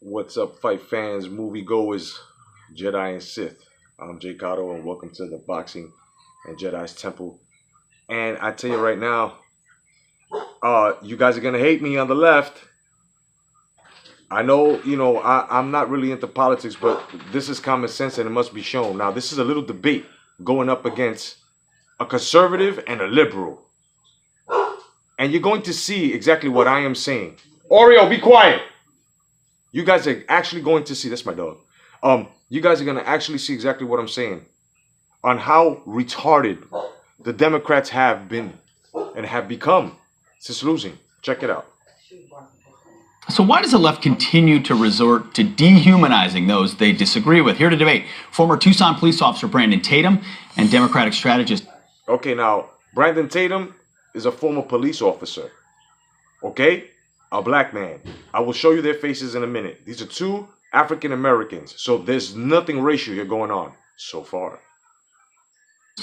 What's up, fight fans, movie goers, Jedi and Sith? I'm Jay Cotto, and welcome to the Boxing and Jedi's Temple. And I tell you right now, you guys are gonna hate me on the left. I know, I'm not really into politics, but this is common sense and it must be shown. Now, this is a little debate going up against a conservative and a liberal. And you're going to see exactly what I am saying. Oreo, be quiet. You guys are actually going to see, that's my dog. You guys are going to actually see exactly what I'm saying on how retarded the Democrats have been and have become since losing. Check it out. So why does the left continue to resort to dehumanizing those they disagree with? Here to debate, former Tucson police officer Brandon Tatum and Democratic strategist. Okay, now, Brandon Tatum is a former police officer. Okay? A black man. I will show you their faces in a minute. These are two African Americans. So there's nothing racial here going on so far.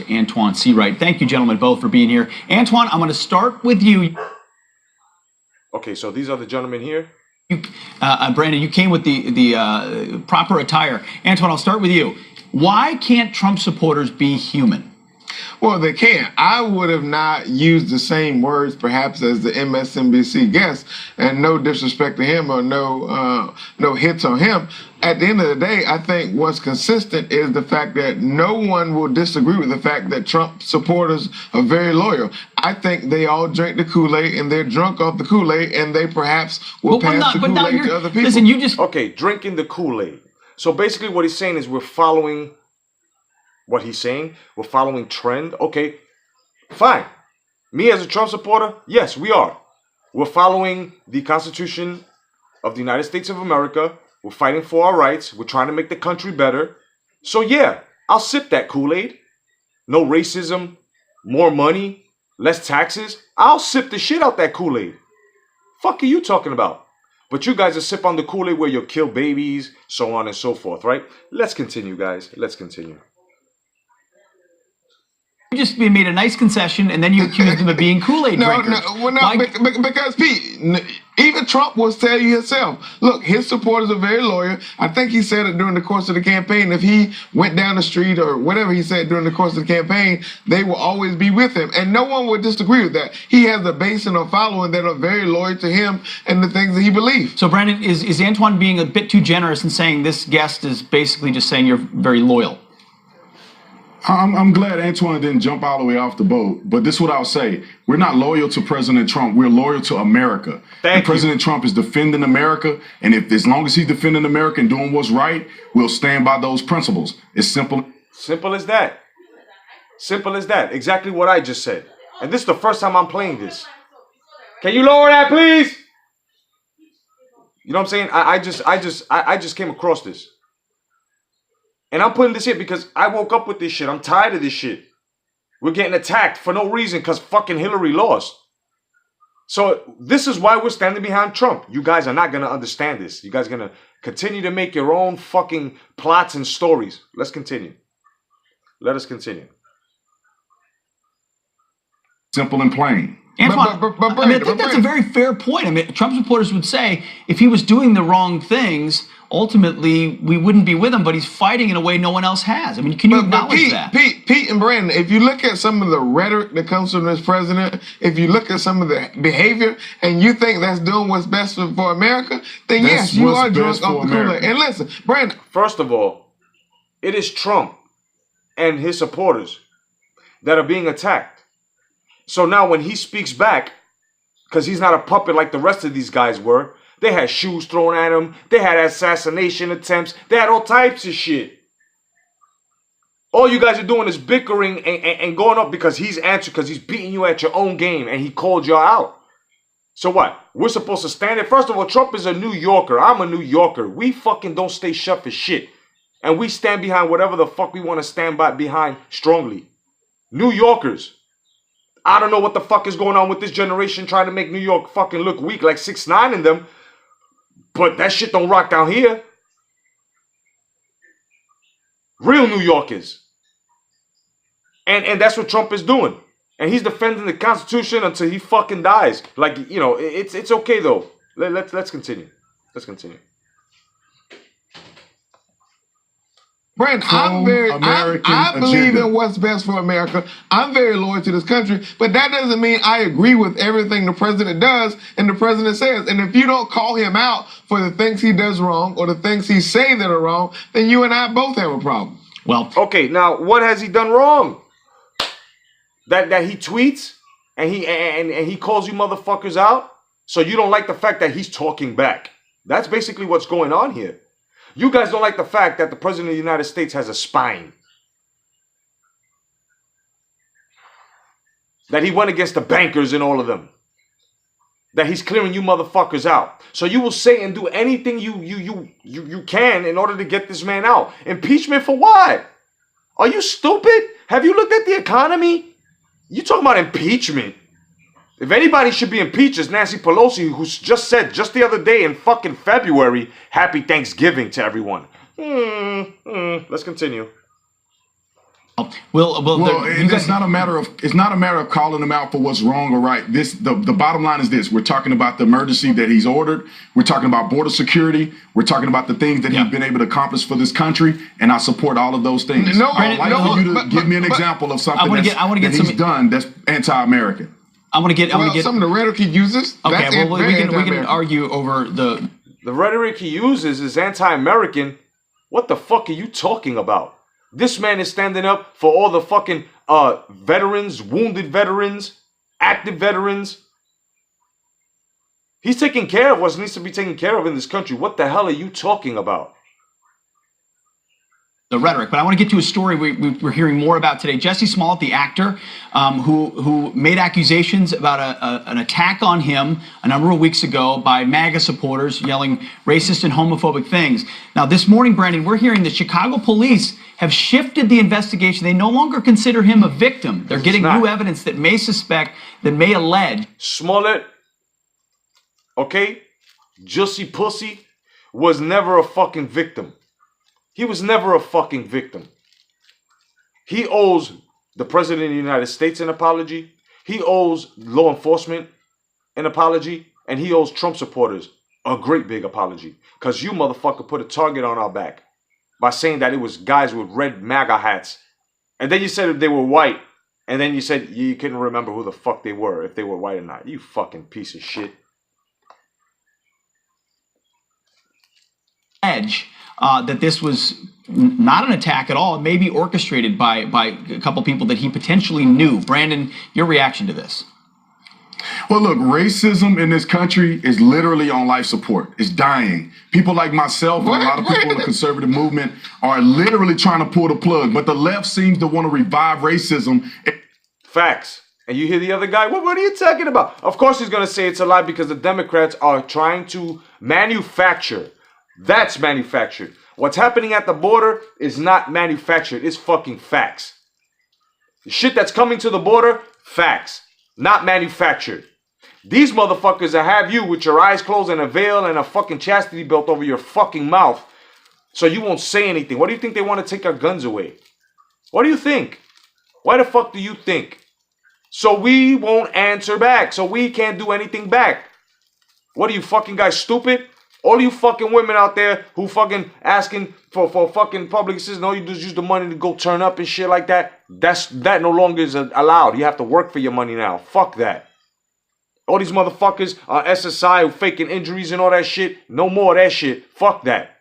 Antoine Seawright. Thank you, gentlemen, both for being here. Antoine, I'm going to start with you. Okay, so these are the gentlemen here. Brandon, you came with the proper attire. Antoine, I'll start with you. Why can't Trump supporters be human? Well, they can't. I would have not used the same words, perhaps, as the MSNBC guest, and no disrespect to him or no hits on him. At the end of the day, I think what's consistent is the fact that no one will disagree with the fact that Trump supporters are very loyal. I think they all drink the Kool-Aid and they're drunk off the Kool-Aid, and they perhaps will pass the Kool-Aid to other people. Listen, you just... Okay, drinking the Kool-Aid. So basically what he's saying is we're following what he's saying. We're following trend. Okay, fine. Me as a Trump supporter, yes, we are. We're following the Constitution of the United States of America. We're fighting for our rights. We're trying to make the country better. So yeah, I'll sip that Kool-Aid. No racism, more money, less taxes. I'll sip the shit out that Kool-Aid. Fuck are you talking about? But you guys are sip on the Kool-Aid where you'll kill babies, so on and so forth, right? Let's continue, guys. Let's continue. You just made a nice concession, and then you accused him of being Kool-Aid drinkers. Because Pete, even Trump will tell you himself. Look, his supporters are very loyal. I think he said it during the course of the campaign. If he went down the street or whatever he said during the course of the campaign, they will always be with him, and no one would disagree with that. He has a base and a following that are very loyal to him and the things that he believes. So, Brandon, is Antoine being a bit too generous in saying this guest is basically just saying you're very loyal? I'm glad Antoine didn't jump all the way off the boat, but this is what I'll say. We're not loyal to President Trump. We're loyal to America. Thank you. President Trump is defending America, and as long as he's defending America and doing what's right, we'll stand by those principles. It's simple. Simple as that. Simple as that. Exactly what I just said. And this is the first time I'm playing this. Can you lower that, please? You know what I'm saying? I just came across this. And I'm putting this here because I woke up with this shit. I'm tired of this shit. We're getting attacked for no reason because fucking Hillary lost. So this is why we're standing behind Trump. You guys are not going to understand this. You guys are going to continue to make your own fucking plots and stories. Let's continue. Let us continue. Simple and plain. Antoine, I think that's a very fair point. I mean, Trump supporters would say if he was doing the wrong things, ultimately we wouldn't be with him, but he's fighting in a way no one else has. I mean, can you acknowledge that? Pete and Brandon, if you look at some of the rhetoric that comes from this president, if you look at some of the behavior and you think that's doing what's best for America, then yes, you are drunk off the Kool-Aid. And listen, Brandon. First of all, it is Trump and his supporters that are being attacked. So now when he speaks back, because he's not a puppet like the rest of these guys were, they had shoes thrown at him, they had assassination attempts, they had all types of shit. All you guys are doing is bickering and going up because he's answered, because he's beating you at your own game and he called y'all out. So what? We're supposed to stand it? First of all, Trump is a New Yorker. I'm a New Yorker. We fucking don't stay shut for shit. And we stand behind whatever the fuck we want to stand behind strongly. New Yorkers. I don't know what the fuck is going on with this generation trying to make New York fucking look weak like 6ix9ine in them. But that shit don't rock down here. Real New Yorkers. And that's what Trump is doing. And he's defending the Constitution until he fucking dies. Like, you know, it's okay though. Let's continue. Let's continue. Brandon, I believe agenda. in what's best for America. I'm very loyal to this country, but that doesn't mean I agree with everything the president does and the president says. And if you don't call him out for the things he does wrong or the things he say that are wrong, then you and I both have a problem. Well, okay, now what has he done wrong? That he tweets and he calls you motherfuckers out, so you don't like the fact that he's talking back. That's basically what's going on here. You guys don't like the fact that the President of the United States has a spine. That he went against the bankers and all of them. That he's clearing you motherfuckers out. So you will say and do anything you can in order to get this man out. Impeachment for what? Are you stupid? Have you looked at the economy? You talking about impeachment? If anybody should be impeached, it's Nancy Pelosi, who's just said just the other day in fucking February, Happy Thanksgiving to everyone. Let's continue. It's not a matter of calling him out for what's wrong or right. The bottom line is this: we're talking about the emergency that he's ordered. We're talking about border security. We're talking about the things that he's been able to accomplish for this country, and I support all of those things. I'd like for you to give me an example of something that he's done that's anti-American. I want to get some of the rhetoric he uses. Okay, well, we can argue over the rhetoric he uses is anti-American. What the fuck are you talking about? This man is standing up for all the fucking veterans, wounded veterans, active veterans. He's taking care of what needs to be taken care of in this country. What the hell are you talking about? The rhetoric, but I want to get to a story we're hearing more about today. Jesse Smollett, the actor, who made accusations about an attack on him a number of weeks ago by MAGA supporters yelling racist and homophobic things. Now, this morning, Brandon, we're hearing the Chicago police have shifted the investigation. They no longer consider him a victim. They're getting new evidence that may allege. Smollett, okay, Jussie Pussy was never a fucking victim. He was never a fucking victim. He owes the President of the United States an apology. He owes law enforcement an apology. And he owes Trump supporters a great big apology. Because you motherfucker put a target on our back by saying that it was guys with red MAGA hats. And then you said they were white. And then you said you couldn't remember who the fuck they were, if they were white or not. You fucking piece of shit. That this was not an attack at all. It may be orchestrated by a couple people that he potentially knew. Brandon, your reaction to this? Well, look, racism in this country is literally on life support. It's dying. People like myself and a lot of people in the conservative movement are literally trying to pull the plug, but the left seems to want to revive racism. Facts. And you hear the other guy, what are you talking about? Of course he's going to say it's a lie because the Democrats are trying to manufacture. That's manufactured. What's happening at the border is not manufactured. It's fucking facts. The shit that's coming to the border, facts. Not manufactured. These motherfuckers that have you with your eyes closed and a veil and a fucking chastity belt over your fucking mouth so you won't say anything. What do you think they want to take our guns away? What do you think? Why the fuck do you think? So we won't answer back. So we can't do anything back. What are you fucking guys stupid? All you fucking women out there who fucking asking for fucking public assistance, all you do is use the money to go turn up and shit like that. That no longer is allowed. You have to work for your money now. Fuck that. All these motherfuckers on SSI who faking injuries and all that shit. No more of that shit. Fuck that.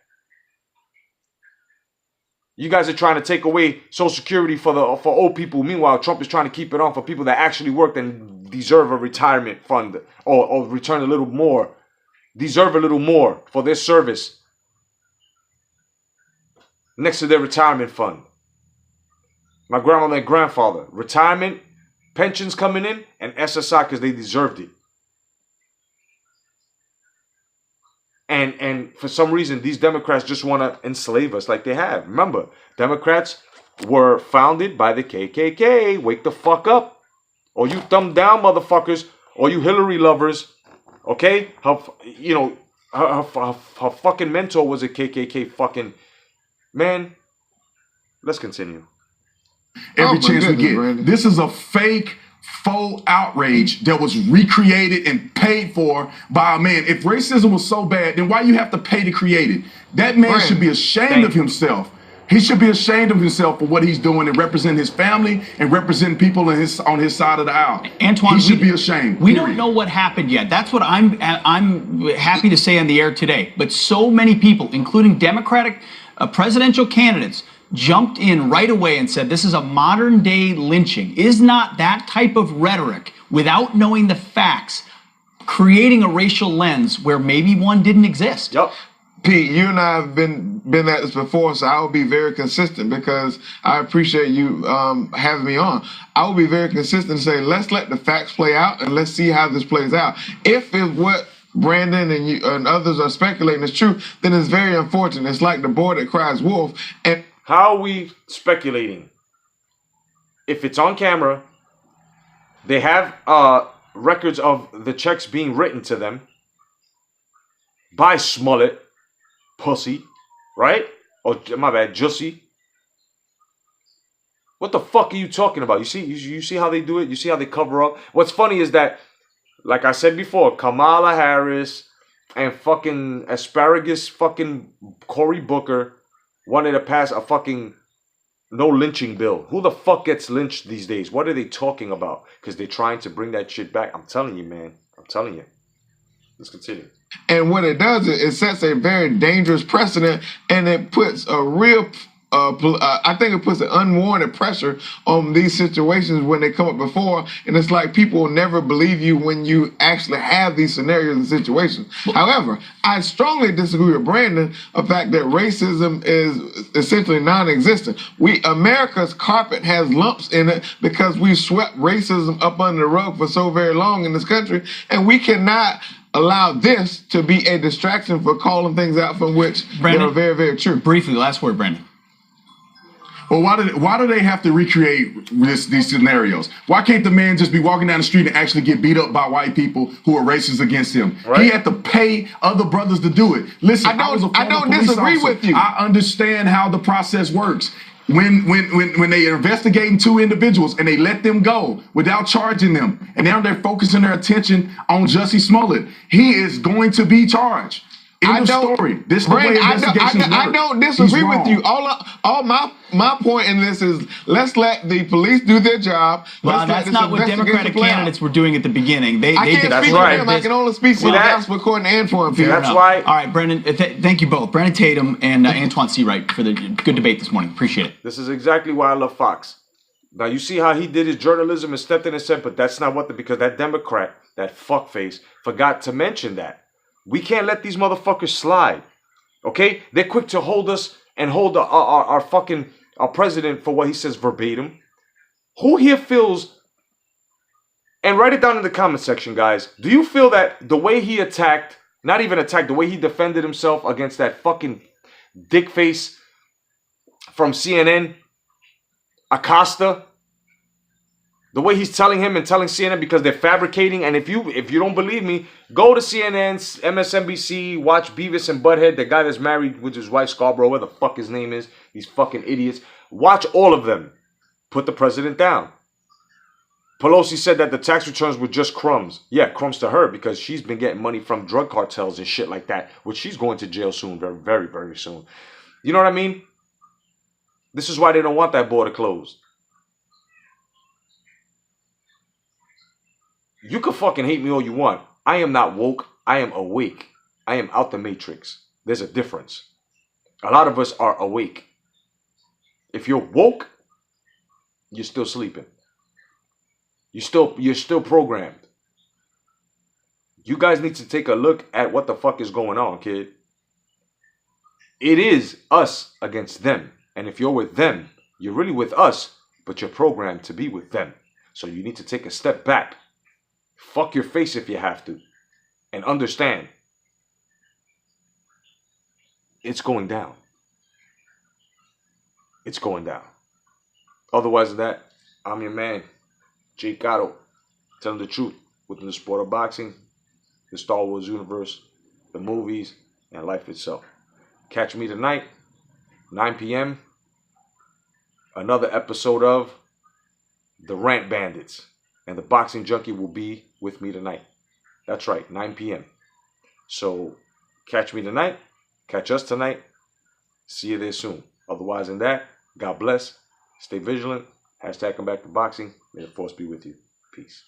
You guys are trying to take away Social Security for old people. Meanwhile, Trump is trying to keep it on for people that actually worked and deserve a retirement fund or return a little more. Deserve a little more for their service next to their retirement fund. My grandmother and grandfather, retirement, pensions coming in, and SSI because they deserved it. And for some reason, these Democrats just want to enslave us like they have. Remember, Democrats were founded by the KKK. Wake the fuck up. Or you thumb down motherfuckers, or you Hillary lovers. Okay? Her fucking mentor was a KKK fucking... Man, let's continue. Every chance we get. Brandon. This is a fake, faux outrage that was recreated and paid for by a man. If racism was so bad, then why you have to pay to create it? That man should be ashamed of himself. He should be ashamed of himself for what he's doing and represent his family and represent people on his side of the aisle. Antoine, he should be ashamed. We don't know what happened yet. That's what I'm happy to say on the air today. But so many people, including Democratic presidential candidates, jumped in right away and said this is a modern day lynching. Is not that type of rhetoric, without knowing the facts, creating a racial lens where maybe one didn't exist? Yep. Pete, you and I have been at this before, so I will be very consistent because I appreciate you having me on. I will be very consistent and say, let's let the facts play out and let's see how this plays out. If what Brandon and you and others are speculating is true, then it's very unfortunate. It's like the boy that cries wolf. And how are we speculating? If it's on camera, they have records of the checks being written to them by Smollett. Pussy, right? Or my bad, Jussie. What the fuck are you talking about? You see how they do it? You see how they cover up? What's funny is that, like I said before, Kamala Harris and fucking asparagus fucking Cory Booker wanted to pass a fucking no lynching bill. Who the fuck gets lynched these days? What are they talking about? Because they're trying to bring that shit back. I'm telling you, man. I'm telling you. Let's continue. And what it does is it sets a very dangerous precedent, and it puts a real, I think it puts an unwarranted pressure on these situations when they come up before. And it's like people will never believe you when you actually have these scenarios and situations. However, I strongly disagree with Brandon, the fact that racism is essentially non-existent. America's carpet has lumps in it because we swept racism up under the rug for so very long in this country, and we cannot allow this to be a distraction for calling things out from which Brandon, they are very, very true. Briefly, last word, Brandon. Well, why do they have to recreate these scenarios? Why can't the man just be walking down the street and actually get beat up by white people who are racist against him? Right. He had to pay other brothers to do it. Listen, I don't disagree with you. I understand how the process works. When they are investigating two individuals and they let them go without charging them, and now they're focusing their attention on Jussie Smollett, he is going to be charged. End of story. This is the way investigations work. I don't disagree with you. All my point in this is let's let the police do their job. Well, that's not what Democratic candidates were doing at the beginning. I can't speak for them. I can only speak for the gospel according to Antoine. That's why. All right, Brendan. Thank you both, Brandon Tatum and Antoine Seawright, for the good debate this morning. Appreciate it. This is exactly why I love Fox. Now you see how he did his journalism and stepped in and said, but that's not because that Democrat, that fuckface, forgot to mention that. We can't let these motherfuckers slide. Okay? They're quick to hold us and hold our president for what he says verbatim. Who here feels, and write it down in the comment section, guys. Do you feel that the way he attacked, not even attacked, the way he defended himself against that fucking dick face from CNN, Acosta, the way he's telling him and telling CNN because they're fabricating, and if you don't believe me, go to CNN's MSNBC, watch Beavis and Butthead, the guy that's married with his wife Scarborough, where the fuck his name is, these fucking idiots. Watch all of them. Put the president down. Pelosi said that the tax returns were just crumbs. Yeah, crumbs to her because she's been getting money from drug cartels and shit like that, which she's going to jail soon, very, very, very soon. You know what I mean? This is why they don't want that border closed. You can fucking hate me all you want. I am not woke. I am awake. I am out the matrix. There's a difference. A lot of us are awake. If you're woke, you're still sleeping. You're still programmed. You guys need to take a look at what the fuck is going on, kid. It is us against them. And if you're with them, you're really with us, but you're programmed to be with them. So you need to take a step back. Fuck your face if you have to. And understand. It's going down. It's going down. Otherwise than that, I'm your man, Jake Gatto, telling the truth within the sport of boxing, the Star Wars universe, the movies, and life itself. Catch me tonight, 9 p.m., another episode of The Rant Bandits. And the Boxing Junkie will be with me tonight. That's right, 9 p.m. So catch me tonight. Catch us tonight. See you there soon. Otherwise than that, God bless. Stay vigilant. Hashtag come back to boxing. May the force be with you. Peace.